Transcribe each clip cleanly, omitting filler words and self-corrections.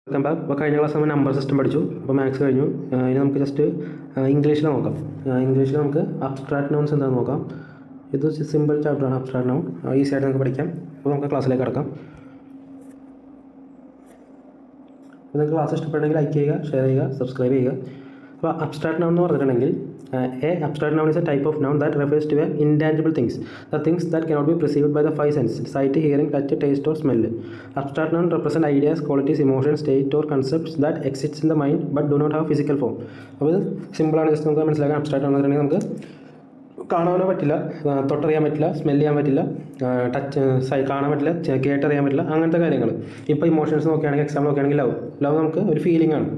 Welcome back. അപ്പോൾ കഴിഞ്ഞ class നമ്മൾ നമ്പർ സിസ്റ്റം പഠിച്ചു. അപ്പോൾ മാത്സ് കഴിഞ്ഞു. ഇനി നമുക്ക് ജസ്റ്റ് ഇംഗ്ലീഷിൽ നോക്കാം. ഇംഗ്ലീഷിൽ നമുക്ക് അബ്സ്ട്രാക്ട് നൗൺസ് എന്താണെന്ന് നോക്കാം. ഇത് സിമ്പിൾ ചാപ്റ്ററാണ് അബ്സ്ട്രാക്ട് നൗൺ. ഈസി ആയിട്ട് നമുക്ക് പഠിക്കാം. അപ്പോൾ നമുക്ക് ക്ലാസ്സിലേക്ക് കിടക്കാം. അപ്പോൾ നിങ്ങൾക്ക് ക്ലാസ് ഇഷ്ടപ്പെട്ടെങ്കിൽ ലൈക്ക് ചെയ്യുക, ഷെയർ ചെയ്യുക, സബ്സ്ക്രൈബ് ചെയ്യുക. അപ്പോൾ അബ്സ്ട്രാക്ട് നൗൺ എന്ന് പറഞ്ഞിട്ടുണ്ടെങ്കിൽ abstract noun is a type of noun that refers to a intangible things, the things that cannot be perceived by the five senses: sight, hearing, touch, taste or smell. Abstract noun represent ideas, qualities, emotions, state or concepts that exist in the mind but do not have physical form. അപ്പോൾ ഇത് സിമ്പിളാണ്. Just നമുക്ക് മനസ്സിലാക്കാം. Abstract noun എന്ന് പറഞ്ഞാൽ നമുക്ക് കാണാനോ പറ്റില്ല, തൊട്ടറിയാൻ പറ്റില്ല, സ്മെല്ല് ചെയ്യാൻ പറ്റില്ല, കാണാൻ പറ്റില്ല, കേട്ടറിയാൻ പറ്റില്ല, അങ്ങനത്തെ കാര്യങ്ങൾ. ഇപ്പോൾ ഇമോഷൻസ് നോക്കുകയാണെങ്കിൽ, എക്സാമ്പിൾ നോക്കുകയാണെങ്കിൽ ലവ് നമുക്ക് ഒരു ഫീലിംഗ് ആണ്.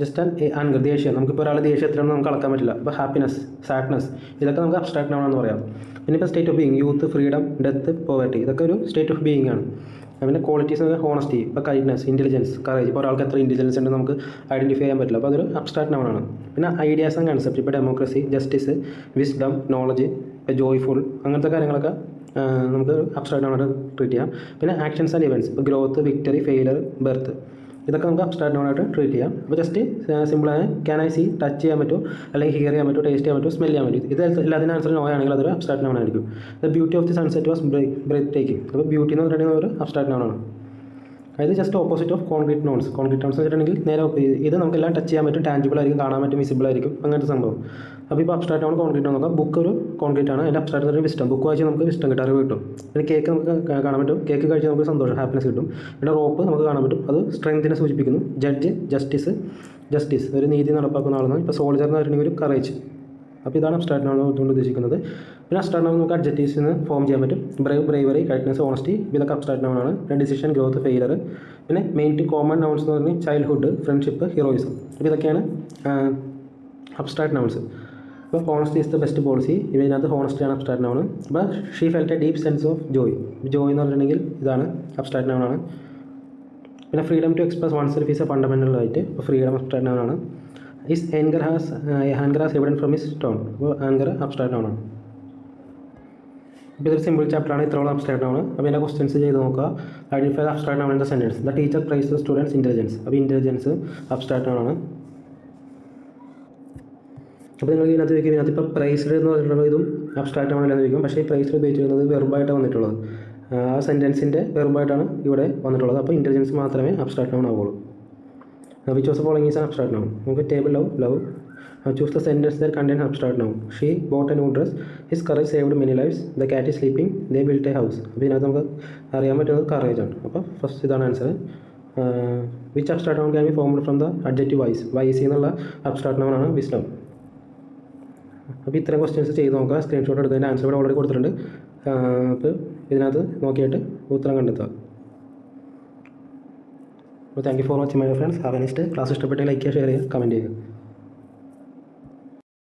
ജസ്റ്റ് ആൻഗർ, ദേഷ്യം, നമുക്കിപ്പോൾ ഒരാൾ ദേഷ്യത്തിലാണ് നമുക്ക് അളക്കാൻ പറ്റില്ല. ഇപ്പോൾ ഹാപ്പിനെസ്, സാഡ്നെസ്, ഇതൊക്കെ നമുക്ക് അബ്സ്ട്രാക്ട് നൗൺ എന്ന് പറയാം. പിന്നെ ഇപ്പോൾ state of being, youth, freedom, death, poverty, ഇതൊക്കെ ഒരു സ്റ്റേറ്റ് ഓഫ് ബീയിങ് ആണ്. പിന്നെ ക്വാളിറ്റീസ് എന്ന് ഹോണസ്റ്റി, ഇപ്പോൾ കൈൻഡ്നെസ്, ഇൻ്റലിജൻസ്, കറേജ്. ഇപ്പോൾ ഒരാൾക്ക് എത്ര ഇൻ്റലിജൻസ് ഉണ്ട് നമുക്ക് ഐഡൻറ്റിഫൈ ചെയ്യാൻ പറ്റില്ല. അപ്പോൾ അതൊരു അബ്സ്ട്രാക്ട് നൗൺ ആണ്. പിന്നെ ഐഡിയാസ് ആൻഡ് കൺസെപ്റ്റ്, ഇപ്പോൾ ഡെമോക്രസി, ജസ്റ്റിസ്, വിസ്ഡം, നോളജ്, ഇപ്പോൾ ജോയ്ഫുൾ, അങ്ങനത്തെ കാര്യങ്ങളൊക്കെ നമുക്ക് അബ്സ്ട്രാക്ട് നൗൺ ആയിട്ട് ട്രീറ്റ് ചെയ്യാം. പിന്നെ ആക്ഷൻസ് ആൻഡ് ഇവൻറ്റ്സ്, ഇപ്പോൾ ഗ്രോത്ത്, വിക്ടറി, ഫെയിലർ, ബർത്ത്, ഇതൊക്കെ നമുക്ക് അബ്സ്ട്രാക്ട് നൗൺ ആയിട്ട് ട്രീറ്റ് ചെയ്യാം. അപ്പോൾ ജസ്റ്റ് സിമ്പിളായ ക്യാൻ ഐ സി, ടച്ച് ചെയ്യാൻ പറ്റുമോ, അല്ലെങ്കിൽ ഹിയർ ചെയ്യാൻ പറ്റുമോ, ടേസ്റ്റ് ചെയ്യാൻ പറ്റുമോ, സ്മെൽ ചെയ്യാൻ പറ്റും. ഇത് എല്ലാത്തിനും ആൻസർ നോ ആണെങ്കിൽ അതൊരു അബ്സ്ട്രാക്ട് നൗൺ ആയിരിക്കും. The beauty of the sunset was breathtaking. അപ്പോൾ ബ്യൂട്ടി എന്ന് പറഞ്ഞിട്ടുണ്ടെങ്കിൽ ഒരു അബ്സ്ട്രാക്ട് നൗൺ ആണ്. അതായത് just opposite of concrete nouns. Concrete nouns വെച്ചിട്ടുണ്ടെങ്കിൽ നേരെ ഇത് നമുക്കെല്ലാം ടച്ച് ചെയ്യാൻ പറ്റും, ടാഞ്ചിബിൾ ആയിരിക്കും, കാണാൻ പറ്റും, വിസിബിൾ ആയിരിക്കും, അങ്ങനത്തെ സംഭവം. അപ്പോൾ ഇപ്പോൾ അബ്സ്ട്രാക്ട് നൗൺ, കോൺക്രീറ്റ് നോക്കാം. ബുക്ക് ഒരു കോൺക്രീറ്റ് ആണ്, അതിൻ്റെ അബ്സ്ട്രാക്ട് ഒരു വിസ്റ്റം. ബുക്ക് വായിച്ചാൽ നമുക്ക് വിസ്റ്റം കിട്ടും, അറിവ് കിട്ടും. പിന്നെ കേക്ക് നമുക്ക് കാണാൻ പറ്റും, കേക്ക് കഴിച്ചാൽ നമുക്ക് സന്തോഷം, ഹാപ്പിനെസ് കിട്ടും. പിന്നെ റോപ്പ് നമുക്ക് കാണാൻ പറ്റും, അത് സ്ട്രെങ്തിനെ സൂചിപ്പിക്കുന്നു. ജഡ്ജ്, ജസ്റ്റിസ് ഒരു നീതി നടപ്പാക്കുന്ന ആളാണ്. ഇപ്പോൾ സോൾജർ എന്ന് പറഞ്ഞിട്ടുണ്ടെങ്കിൽ ഒരു കറേജ്. അപ്പോൾ ഇതാണ് അബ്സ്ട്രാക്ട് നൗൺ കൊണ്ട് ഉദ്ദേശിക്കുന്നത്. പിന്നെ അബ്സ്ട്രാക്ട് നൗൺ നമുക്ക് അഡ്ജക്റ്റീവ്സിൽ നിന്ന് ഫോം ചെയ്യാൻ പറ്റും. ബ്രേവറി, കൈൻഡ്നെസ്, ഓണസ്റ്റി, ഇതൊക്കെ അബ്സ്ട്രാക്ട് നൗൺ ആണ്. പിന്നെ ഡിസിഷൻ, ഗ്രോത്ത്, ഫെയിലർ. പിന്നെ മെയിൻ ടു കോമൺ നൗൺസ് എന്ന് പറഞ്ഞാൽ ചൈൽഡ്ഹുഡ്, ഫ്രണ്ട്ഷിപ്പ്, ഹീറോയിസം. അപ്പോൾ ഇതൊക്കെയാണ് അബ്സ്ട്രാക്ട് നൗൺസ്. അപ്പോൾ honesty is the best policy, ഇതിനകത്ത് ഹോണസ്റ്റിയാണ് അബ്സ്ട്രാക്ട് നൗൺ. അപ്പോൾ she felt a deep sense of joy എന്ന് പറഞ്ഞിട്ടുണ്ടെങ്കിൽ ഇതാണ് അബ്സ്ട്രാക്ട് നൗൺ ആണ്. പിന്നെ freedom to express oneself is a fundamental right. അപ്പോൾ ഫ്രീഡം അബ്സ്ട്രാക്ട് നൗൺ ആണ്. Is anchor has evidence from his stone. അപ്പോൾ ആങ്കർ അബ്സ്ട്രാക്ട് നൗൺ ആണ്. ഇപ്പോൾ ഇതൊരു സിമ്പിൾ ചാപ്റ്ററാണ്, ഇത്രയോളം അബ്സ്ട്രാക്ട് നൗൺ. അപ്പോൾ ഇതിൻ്റെ ക്വസ്റ്റ്യൻസ് ചെയ്ത് നോക്കുക. Identify the abstract noun in the sentence. The teacher praise the students intelligence. അപ്പോൾ ഇൻ്റലിജൻസ് അബ്സ്ട്രാക്ട് നൗൺ ആണ്. അപ്പോൾ നിങ്ങൾ ഇതിനകത്ത് ഇപ്പോൾ പ്രൈസ്ഡ് എന്ന് പറഞ്ഞിട്ടുള്ളത് ഇതും അബ്സ്ട്രാക്ട് നൗൺ അല്ലെന്ന് ചോദിക്കും. പക്ഷേ ഈ പ്രൈസ്ഡ് ഉപയോഗിച്ചിരുന്നത് വെർബായിട്ടാണ് വന്നിട്ടുള്ളത്. ആ സെൻറ്റൻസിൻ്റെ വെർബായിട്ടാണ് ഇവിടെ വന്നിട്ടുള്ളത്. അപ്പോൾ ഇൻ്റലിജൻസ് മാത്രമേ അബ്സ്ട്രാക്ട് നൗൺ ആവുള്ളൂ. Which of the following is an abstract noun. നമുക്ക് table love. Choose the sentence that contain abstract noun. She bought a new dress. His courage saved many lifes. The cat is sleeping. They built a house. അപ്പോൾ ഇതിനകത്ത് നമുക്ക് അറിയാൻ പറ്റുന്നത് courage ആണ്. അപ്പോൾ first ഇതാണ് answer. Which abstract noun can be formed from the adjective wise എന്നുള്ള abstract noun ആണ് വിസ്ഡം. അപ്പോൾ ഇത്രയും ക്വസ്റ്റ്യൻസ് ചെയ്ത് നോക്കുക. സ്ക്രീൻഷോട്ട് എടുക്കുക. അതിൻ്റെ ആൻസർ ഇവിടെ ഓൾറെഡി കൊടുത്തിട്ടുണ്ട്. അപ്പോൾ ഇതിനകത്ത് നോക്കിയിട്ട് ഉത്തരം കണ്ടെത്തുക. അപ്പോൾ thank you for watching my friends. Have A nice day. Class ഇഷ്ടപ്പെട്ടെങ്കിൽ ലൈക്ക് ചെയ്യുക, ഷെയർ ചെയ്യുക, കമൻറ്റ് ചെയ്യുക.